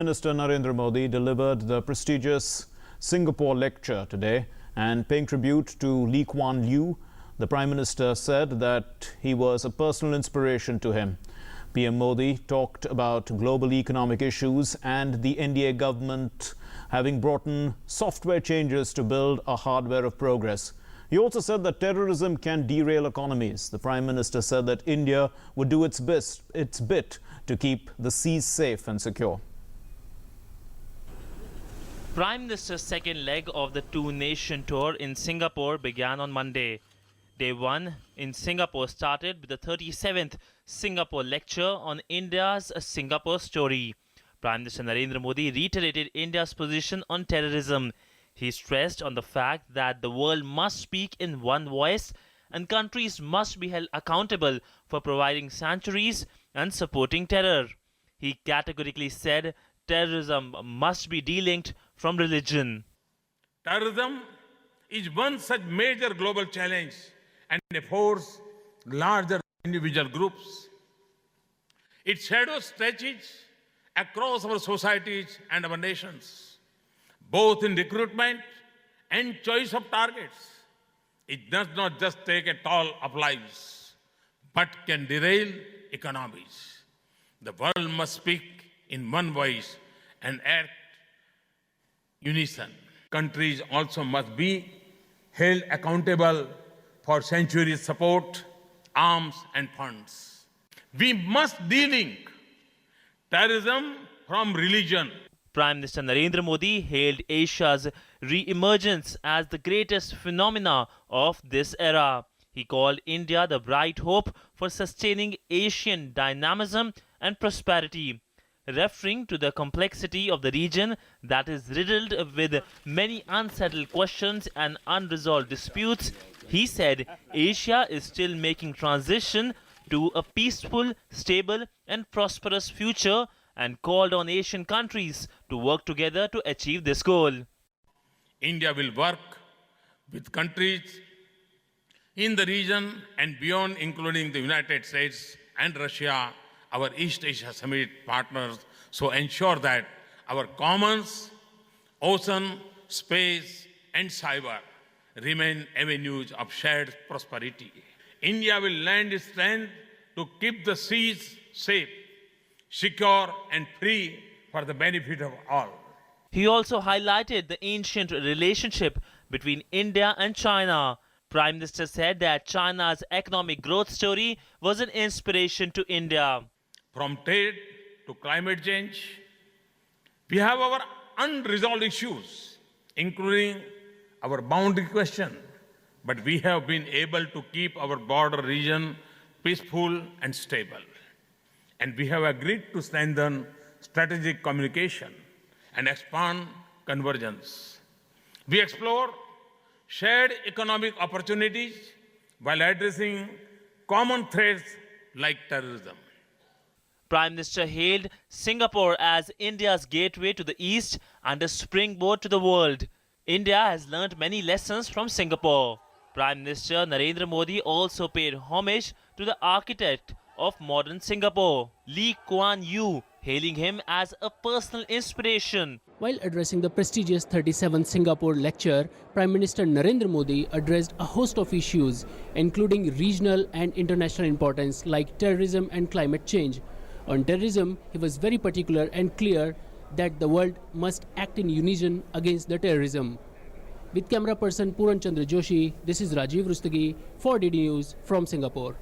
Minister Narendra Modi delivered the prestigious Singapore lecture today, and paying tribute to Lee Kuan Yew, the Prime Minister said that he was a personal inspiration to him. PM Modi talked about global economic issues and the NDA government having brought in software changes to build a hardware of progress. He also said that terrorism can derail economies. The Prime Minister said that India would do its bit to keep the seas safe and secure. Prime Minister's second leg of the two-nation tour in Singapore began on Monday. Day 1 in Singapore started with the 37th Singapore lecture on India's Singapore story. Prime Minister Narendra Modi reiterated India's position on terrorism. He stressed on the fact that the world must speak in one voice and countries must be held accountable for providing sanctuaries and supporting terror. He categorically said terrorism must be delinked from religion. Terrorism is one such major global challenge and a force larger than individual groups. Its shadow stretches across our societies and our nations, both in recruitment and choice of targets. It does not just take a toll of lives, but can derail economies. The world must speak in one voice and act unison. Countries also must be held accountable for sanctuary support, arms and funds. We must de-link terrorism from religion. Prime Minister Narendra Modi hailed Asia's re-emergence as the greatest phenomena of this era. He called India the bright hope for sustaining Asian dynamism and prosperity. Referring to the complexity of the region that is riddled with many unsettled questions and unresolved disputes, he said Asia is still making transition to a peaceful, stable and prosperous future and called on Asian countries to work together to achieve this goal. India will work with countries in the region and beyond, including the United States and Russia, our East Asia Summit partners, so ensure that our commons, ocean, space and cyber remain avenues of shared prosperity. India will lend its strength to keep the seas safe, secure and free for the benefit of all. He also highlighted the ancient relationship between India and China. Prime Minister said that China's economic growth story was an inspiration to India. From trade to climate change, we have our unresolved issues, including our boundary question, but we have been able to keep our border region peaceful and stable. And we have agreed to strengthen strategic communication and expand convergence. We explore shared economic opportunities while addressing common threats like terrorism. Prime Minister hailed Singapore as India's gateway to the East and a springboard to the world. India has learned many lessons from Singapore. Prime Minister Narendra Modi also paid homage to the architect of modern Singapore, Lee Kuan Yew, hailing him as a personal inspiration. While addressing the prestigious 37th Singapore lecture, Prime Minister Narendra Modi addressed a host of issues, including regional and international importance like terrorism and climate change. On terrorism, he was very particular and clear that the world must act in unison against the terrorism. With camera person Puran Chandra Joshi, this is Rajiv Rustagi for DD News from Singapore.